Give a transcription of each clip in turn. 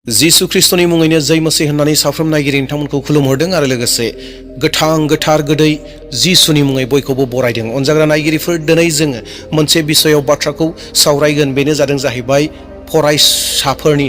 जिसु ख्रिस्टनि मुङैनो जै मसीह होननानै साफ्रोम नायगिरि नोंथांमोनखौ खुलुमहरदों आरो लोगोसे गोथार गोदै जिसुनि मुङै बयखौबो बरायदों। अनजाग्रा नायगिरिफोर, दिनै जोङो मोनसे बिषयाव बाथ्राखौ सावरायगोन। बेनो जाहैबाय फरायसाफोरनि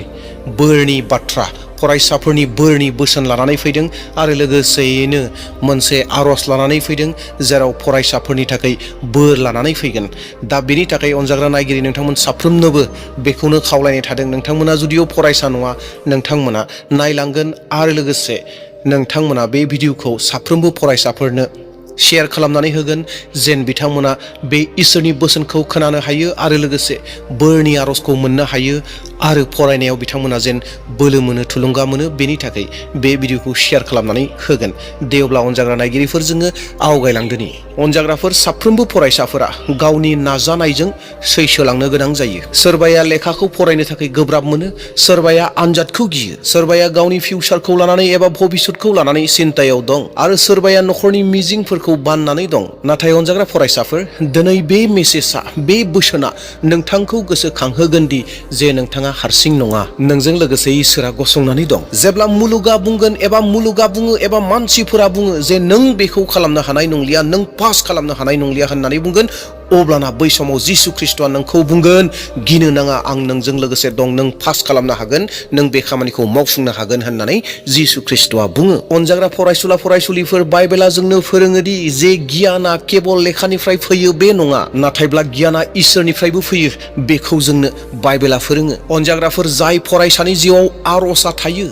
बोरनि बाथ्रा, फरायसाफोरनि बोरनि बोसोन लानानै फैदों आरो लोगोसेयैनो मोनसे आरज लानानै फैदों जेराव फरायसाफोरनि थाखाय बोर लानानै फैगोन। दा बेनि थाखाय अनजाग्रा नायगिरि नोंथांमोन साफ्रोमनोबो बेखौनो खावलायनाय थादों, नोंथांमोना जुदिअ फरायसा नङा नोंथांमोना नायलांगोन आरो लोगोसे नोंथांमोना बे भिडिअखौ साफ्रोमबो फरायसाफोरनो शेयार खालामनानै होगोन, जेन बिथांमोना बे इसोरनि बोसोनखौ खोनानो हायो आरो लोगोसे बोरनि आरजखौ मोननो हायो आरो फरायनायाव बिथांमोना जेन बोलो मोनो, थुलुंगा मोनो। बेनि थाखाय बे भिडिअखौ शेयार खालामनानै होगोन। दे अब्ला अनजाग्रा नायगिरिफोर, जोङो आवगायलांदोनि। अनजाग्राफोर, साफ्रोमबो फरायसाफोरा गावनि नाजानायजों सैसोलांनो गोनां जायो। सोरबाया लेखाखौ फरायनो थाखाय गोब्राब मोनो, सोरबाया आनजादखौ गियो, सोरबाया गावनि फिउचारखौ लानानै एबा भबिष्यतखौ लानानै सिन्तायाव दं आरो सोरबाया नखरनि मिजिंफोरखौ बाननानै दं। नाथाय अनजाग्रा फरायसाफोर, दिनै बे मेसेजआ, बे बोसोना नोंथांखौ गोसोखांहोगोन दि जे नोंथाङा हारसिं नङा, नोंजों लोगोसे इसोरा गसंनानै दं। जेब्ला मुलुगा बुंगोन एबा मुलुगा बुङो एबा मानसिफोरा बुङो जे नों बेखौ खालामनो हानाय नंलिया, नों पास खालामनो हानाय नंलिया होननानै बुंगोन, अब्लाना बै समाव जिसु ख्रिस्टआ नोंखौ बुंगोन, गिनो नाङा, आं नोंजों लोगोसे दं, नों पास खालामनो हागोन, नों बे खामानिखौ मावफुंनो हागोन होननानै जिसु ख्रिस्टआ बुङो। अनजाग्रा फरायसुला फरायसुलिफोर, बाइबेला जोंनो फोरोङोदि जे गियाना केबल लेखानिफ्राय फैयो बे नङा, नाथायब्ला गियाना इसोरनिफ्रायबो फैयो, बेखौ जोंनो बाइबेला फोरोङो। अनजाग्राफोर, जाय फरायसानि जिउआव आरजआ थायो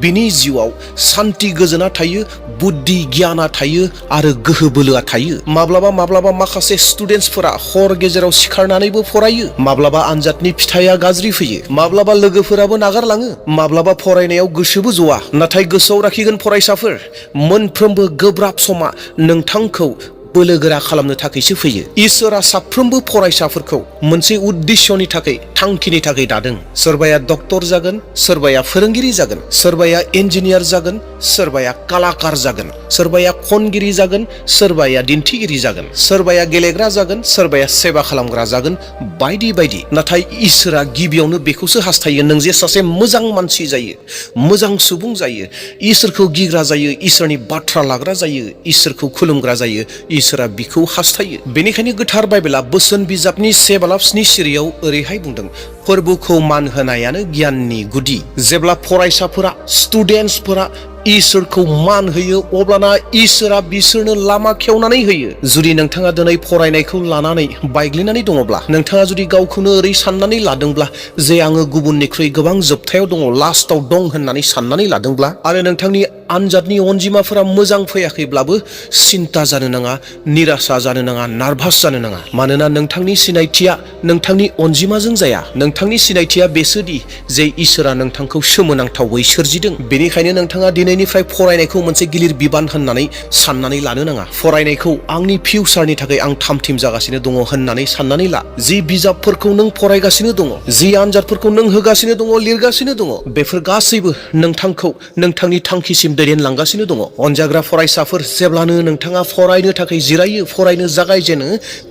बिनि जिउआव सान्ति गोजोना थायो, बुद्धि गियाना थायो आरो गोहो बोलोआ थायो। माब्लाबा माखासे स्टुडेन्टसफोरा हर गेजेराव सिखारनानैबो फरायो, माब्लाबा आनजादनि फिथाइया गाज्रि फैयो, माब्लाबा लोगोफोराबो नागारलाङो, माब्लाबा फरायनायाव गोसोबो जआ। नाथाय गोसोआव लाखिगोन फरायसाफोर, मोनफ्रोमबो गोब्राब समा नोंथांखौ बोलोगोरा खालामनो थाखायसो फैयो। इसोरा साफ्रोमबो फरायसाफोरखौ मोनसे उद्देश्यनि थाखाय, थांखिनि थाखाय दादों। सोरबाया डक्टर जागोन, सोरबाया फोरोंगिरि जागोन, सोरबाया इन्जिनियार जागोन, सोरबाया कालाकार जागोन, सोरबाया खनगिरि जागोन, सोरबाया दिन्थिगिरि जागोन, सोरबाया गेलेग्रा जागोन, सोरबाया सेबा खालामग्रा जागोन, बायदि बायदि। नाथाय इसोरा गिबियावनो बेखौसो हास्थायो, नों जे सासे मोजां मानसि जायो, मोजां सुबुं जायो, इसोरखौ गिग्रा जायो, इसोरनि बाथ्रा लाग्रा जायो, इसोरखौ खुलुमग्रा जायो, इसोरा बिखौ हास्थायो। बेनिखायनो गोथार बाइबेला बोसोन बिजाबनि 7:7 सिरियाव ओरैहाय बुंदों, फोरबोखौ मान होनायानो गियाननि गुदि। जेब्ला फरायसाफोरा, स्टुडेन्टसफोरा इसोरखौ मान होयो, अब्लाना इसोरा बिसोरनो लामा खेवनानै होयो। जुदि नोंथाङा दिनै फरायनायखौ लानानै बायग्लिनानै दङब्ला, नोंथाङा जुदि गावखौनो ओरै साननानै लादोंब्ला जे आङो गुबुननिख्रुइ गोबां जोबथायाव दङ, लास्टाव दं होननानै साननानै लादोंब्ला, आरो नोंथांनि आनजादनि अनजिमाफोरा मोजां फैयाखैब्लाबो सिन्ता जानो नाङा, निराशा जानो नाङा, नार्भास जानो नाङा। मानोना नोंथांनि सिनायथिया नोंथांनि अनजिमाजों जाया, नोंथांनि सिनायथिया बेसोदि जे इसोरा नोंथांखौ सोमोनांथावै सोरजिदों। बेनिखायनो नोंथाङा दिनैनिफ्राय फरायनायखौ मोनसे गिलिर बिबान होननानै साननानै लानो नाङा। फरायनायखौ आंनि फिउचारनि थाखाय आं थामथिम जागासिनो दङ होननानै साननानै ला। जि बिजाबफोरखौ नों फरायगासिनो दङ, जि आनजादफोरखौ नों होगासिनो दङ, लिरगासिनो दङ, बेफोर गासैबो नोंथांखौ नोंथांनि थांखिसिम दैदेनलांगासिनो दङ। अनजाग्रा फरायसाफोर, जेब्लानो नोंथाङा फरायनो थाखाय जिरायो, फरायनो जागायजेनो,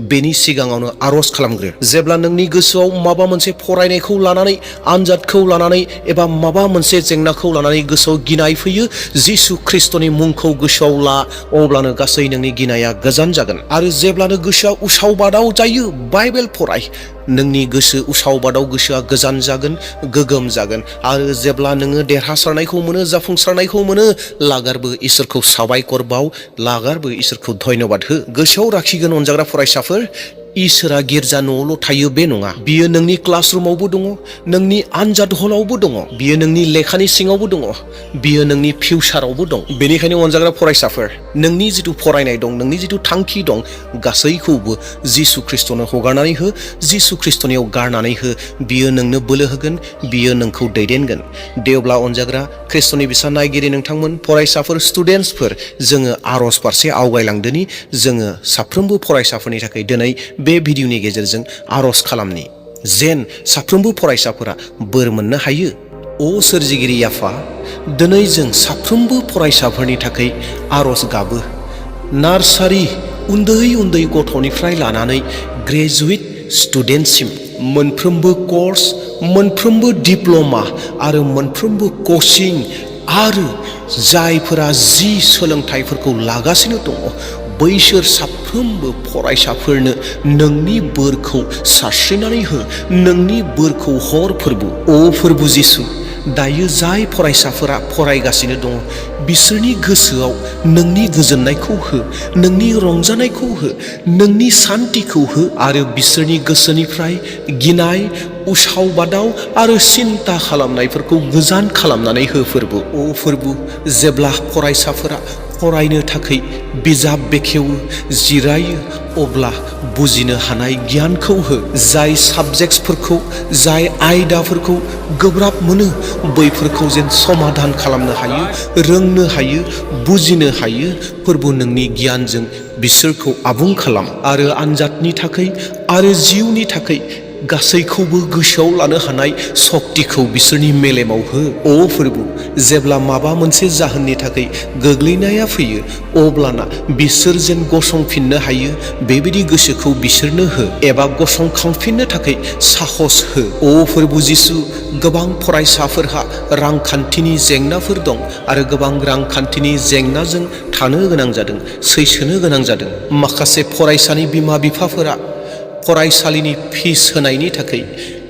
बेनि सिगाङावनो आरज खालामग्रो। जेब्ला नोंनि गोसोआव माबा मोनसे फरायनायखौ लानानै, आनजादखौ लानानै एबा माबा मोनसे जेंनाखौ लानानै गोसोआव गिनाय फैयो, जिसु ख्रिस्टनि मुंखौ गोसोआव ला, अब्लानो गासै नोंनि गिनाया गोजान जागोन। आरो जेब्लानो गोसोआ उसाव बादाव जायो, बाइबेल फराय, नोंनि गोसो उसाव बादाव गोसोआ गोजान जागोन, गोगोम जागोन। आरो जेब्ला नोङो देरहासारनायखौ मोनो, जाफुंसारनायखौ मोनो, लागारबो इसोरखौ साबायखर बाव, लागारबो इसोरखौ धन्यबाद हो। गोसोआव लाखिगोन अनजाग्रा फरायसाफोर, इसोरा गिर्जा न'आवल' थायो बे नङा, बियो नोंनि क्लासरुमावबो दङ, नोंनि आनजाद हलावबो दङ, बियो नोंनि लेखानि सिङावबो दङ, बियो नोंनि फिउचारावबो दं। बेनिखायनो अनजाग्रा फरायसाफोर, नोंनि जिथु फरायनाय दं, नोंनि जिथु थांखि दं, गासैखौबो जिसु ख्रिस्टनो हगारनानै हो, जिसु ख्रिस्टनियाव गारनानै हो। बियो नोंनो बोलो होगोन, बियो नोंखौ दैदेनगोन। दे अब्ला अनजाग्रा ख्रिस्टनि बिसा नायगिरि नोंथांमोन, फरायसाफोर, स्टुडेन्टसफोर, जोङो आरज फारसे आवगायलांदोनि। जोङो साफ्रोमबो फरायसाफोरनि थाखाय दिनै बे भिडिअनि गेजेरजों आरज खालामनि, जेन साफ्रोमबो फरायसाफोरा बोर मोननो हायो। अ सोरजिगिरि आफा, दिनै जों साफ्रोमबो फरायसाफोरनि थाखाय आरज गाबो। नार्सारि उन्दै गथ'निफ्राय लानानै ग्रेजुवेट स्टुडेन्टसिम मोनफ्रोमबो कर्स, मोनफ्रोमबो दिप्लमा आरो मोनफ्रोमबो कचिं आरो जायफोरा जि सोलोंथाइफोरखौ लागासिनो दङ बैसोर साफ्रोमबो फरायसाफोरनो नोंनि बोरखौ सारस्रिनानै हो, नोंनि बोरखौ हर फोरबु। अ फोरबु जिसु, दायो जाय फरायसाफोरा फरायगासिनो दङ बिसोरनि गोसोआव नोंनि गोजोननायखौ हो, नोंनि रंजानायखौ हो, नोंनि सान्तिखौ हो आरो बिसोरनि गोसोनिफ्राय गिनाय, उसाव बादाव आरो सिन्ता खालामनायफोरखौ गोजान खालामनानै हो फोरबु। अ फोरबु, जेब्ला फरायसाफोरा फरायनो थाखाय बिजाब बेखेवो, जिरायो, अब्ला बुजिनो हानाय गियानखौ हो। जाय साबजेक्ट्सफोरखौ, जाय आयदाफोरखौ गोब्राब मोनो बैफोरखौ जेन समाधान खालामनो हायो, रोंनो हायो, बुजिनो हायो फोरबु। नोंनि गियानजों बिसोरखौ आबुं खालाम आरो आनजादनि थाखाय आरो जिउनि थाखाय गासैखौबो गोसोआव लानो हानाय सक्तिखौ बिसोरनि मेलेमाव हो। अ फोरबु, जेब्ला माबा मोनसे जाहोननि थाखाय गोग्लैनाया फैयो अब्लाना बिसोर जेन गसंफिननो हायो बेबायदि गोसोखौ बिसोरनो हो एबा गसंखांफिननो थाखाय साहस हो। अ फोरबु जिसु, गोबां फरायसाफोरहा रांखान्थिनि जेंनाफोर दं आरो गोबां रांखान्थिनि जेंनाजों थानो गोनां जादों, सैसोनो गोनां जादों। माखासे फरायसानि बिमा बिफाफोरा फरायसालिनि फिस होनायनि थाखाय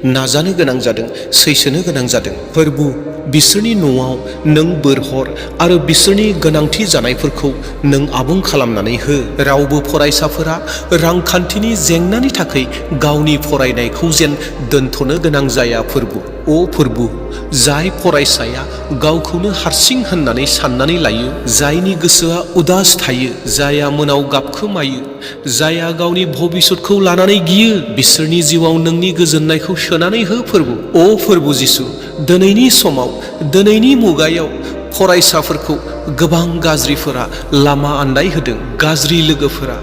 नाजानो गोनां जादों, सैसोनो गोनां जादों। फोरबु, बिसोरनि न'आव नों बोर हर आरो बिसोरनि गोनांथि जानायफोरखौ नों आबुं खालामनानै हो। रावबो फरायसाफोरा रांखान्थिनि जेंनानि थाखाय गावनि फरायनायखौ जेन दोनथ'नो गोनां जाया फोरबु। अ फोरबु, जाय फरायसाया गावखौनो हारसिं होननानै साननानै लायो, जायनि गोसोआ उदास थायो, जाया मोनाव गाबखोमायो, जाया गावनि भबिष्यतखौ लानानै गियो, बिसोरनि जिउआव नोंनि गोजोननायखौ सोनानै हो फोरबु। अ फोरबु जिसु, दिनैनि समाव, दिनैनि मुगायाव फरायसाफोरखौ गोबां गाज्रिफोरा लामा आन्दाय होदों। गाज्रि लोगोफोरा,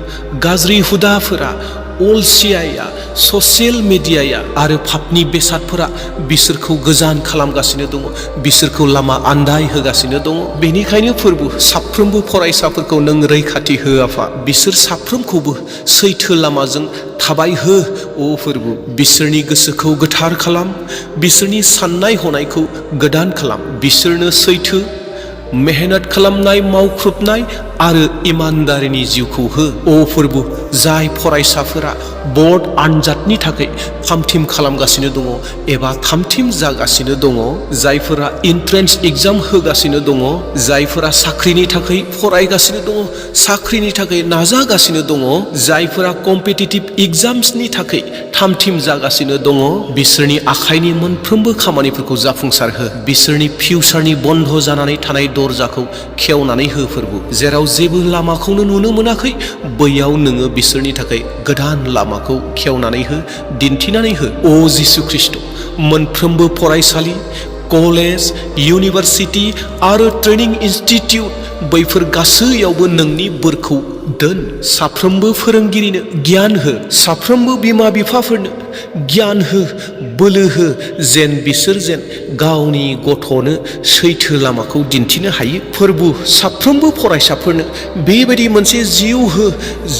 गाज्रि हुदाफोरा, अलसियाया, ससियेल मिडियाया आरो पापनि बेसादफोरा बिसोरखौ गोजान खालामगासिनो दङ, बिसोरखौ लामा आन्दाय होगासिनो दङ। बेनिखायनो फोरबु, साफ्रोमबो फरायसाफोरखौ नों रैखाथि हो आफा। बिसोर साफ्रोमखौबो सैथो लामाजों थाबाय हो। अ फोरबु, बिसोरनि गोसोखौ गोथार खालाम, बिसोरनि साननाय हनायखौ गोदान खालाम, बिसोरनो सैथो, मेहनत खालामनाय, मावख्रुबनाय आरो इमानदारिनि जिउखौ हो। अ फोरबु, जाय फरायसाफोरा बर्ड आनजादनि थाखाय थामथिम खालामगासिनो दङ एबा थामथिम जागासिनो दङ, जायफोरा एन्ट्रेन्स एग्जाम होगासिनो दङ, जायफोरा साख्रिनि थाखाय फरायगासिनो दङ, साख्रिनि थाखाय नाजागासिनो दङ, जायफोरा कम्पिटिटिभ एग्जाम्सनि थाखाय थामथिम जागासिनो दङ, बिसोरनि आखाइनि मोनफ्रोमबो खामानिफोरखौ जाफुंसार हो। बिसोरनि फिउचारनि बन्द जानानै थानाय दरजाखौ खेवनानै हो फोरबु। जेराव जेबो लामाखौनो नुनो मोनाखै बैयाव नोङो बिसोरनि थाखाय गोदान लामाखौ खेवनानै हो, दिन्थिनानै हो। अ जिसु ख्रिस्ट, मोनफ्रोमबो फरायसालि, कलेज, इउनिभारसिटि आरो ट्रेनिं इनस्टिट्यूट बैफोर गासैयावबो नोंनि बोरखौ दोन। साफ्रोमबो फोरोंगिरिनो गियान हो, साफ्रोमबो बिमा बिफाफोरनो गियान हो, बोलो हो, जेन बिसोर जेन गावनि गथ'नो सैथो लामाखौ दिन्थिनो हायो। फोरबु, साफ्रोमबो फरायसाफोरनो बेबायदि मोनसे जिउ हो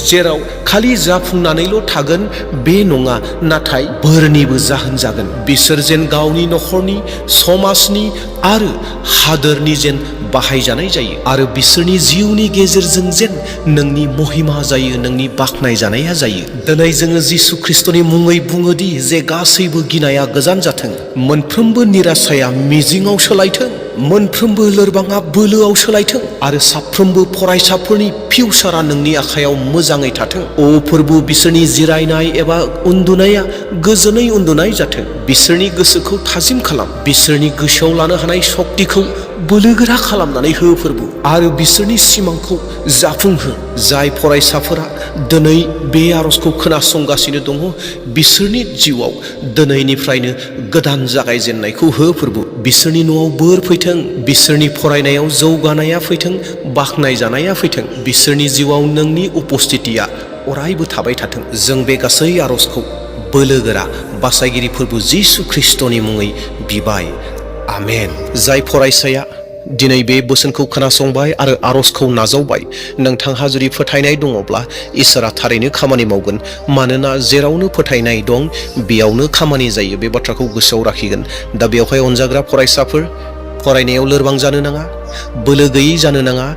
जेराव खालि जाफुंनानैल' थागोन बे नङा, नाथाय बोरनिबो जाहोन जागोन। बिसोर जेन गावनि न'खरनि, समाजनि आरो हादोरनि जेन बाहायजानाय जायो आरो बिसोरनि जिउनि गेजेरजों जेन नोंनि महिमा जायो, नोंनि बाख्नाय जानाया जायो। दिनै जोङो जिसु ख्रिस्टनि मुङै बुङोदि जे गासैबो गिनाया गोजान जाथों, मोनफ्रोमबो निराशाया मिजिङाव सोलायथों, मोनफ्रोमबो लोरबाङा बोलोआव सोलायथों आरो साफ्रोमबो फरायसाफोरनि फिउचारा नोंनि आखायाव मोजाङै थाथों। अ फोरबु, बिसोरनि जिरायनाय एबा उन्दुनाया गोजोनै उन्दुनाय जाथों, बिसोरनि गोसोखौ थाजिम खालाम, बिसोरनि गोसोआव लानो हानाय सक्तिखौ बोलोगोरा खालामनानै हो फोरबु आरो बिसोरनि सिमांखौ जाफुंहो। जाय फरायसाफोरा दिनै बे आरजखौ खोनासंगासिनो दङ बिसोरनि जिउआव दिनैनिफ्रायनो गोदान जागायजेननायखौ हो फोरबु। बिसोरनि न'आव बोर फैथों, बिसोरनि फरायनायाव जौगानाया फैथों, बाख्नाय जानाया फैथों, बिसोरनि जिउआव नोंनि उपस्थितिया अरायबो थाबाय थाथों। जों बे गासै आरजखौ बोलोगोरा बासायगिरि फोरबु जिसु ख्रिस्टनि मुङै बिबाय। आमेन। जाय फरायसाया दिनै बे बोसोनखौ खोनासंबाय आरो आरजखौ नाजावबाय, नोंथांहा जुदि फोथायनाय दङब्ला इसोरा थारैनो खामानि मावगोन। मानोना जेरावनो फोथायनाय दं बेयावनो खामानि जायो, बे बाथ्राखौ गोसोआव लाखिगोन। दा बेवहाय अनजाग्रा फरायसाफोर, फरायनायाव लोरबां जानो नाङा, बोलो गैयै जानो नाङा,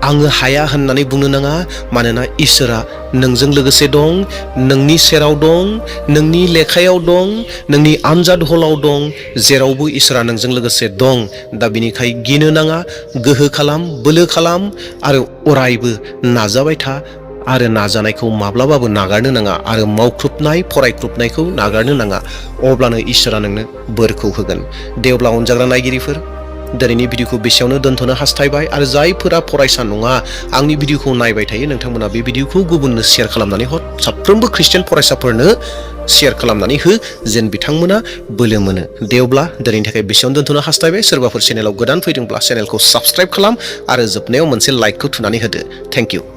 आङो हाया होननानै बुंनो नाङा। मानोना इसोरा नोंजों लोगोसे दं, नोंनि सेराव दं, नोंनि लेखायाव दं, नोंनि आनजाद हलाव दं, जेरावबो इसोरा नोंजों लोगोसे दं। दा बिनिखाय गिनो नाङा, गोहो खालाम, बोलो खालाम आरो अरायबो नाजाबाय था आरो नाजानायखौ माब्लाबाबो नागारनो नाङा आरो मावख्रुबनाय फरायख्रुबनायखौ नागारनो नाङा। अब्लानो इसोरा नोंनो बोरखौ होगोन। दे अब्ला अनजाग्रा नायगिरिफोर, दिनैनि भिडिअखौ बेसेयावनो दोनथ'नो हास्थायबाय आरो जायफोरा फरायसा नङा आंनि भिडिअखौ नायबाय थायो, नोंथांमोना बे भिडिअखौ गुबुननो शेयार खालामनानै हर। साफ्रोमबो ख्रिस्टियान फरायसाफोरनो शेयार खालामनानै हो, जेन बिथांमोना बोलो मोनो। दे अब्ला दिनैनि थाखाय बेसेयावनो दोनथ'नो हास्थायबाय। सोरबाफोर चेनेलाव गोदान फैदोंब्ला चेनेलखौ साबस्क्राइब खालाम आरो जोबनायाव मोनसे लाइकखौ थुनानै होदो। Thank you.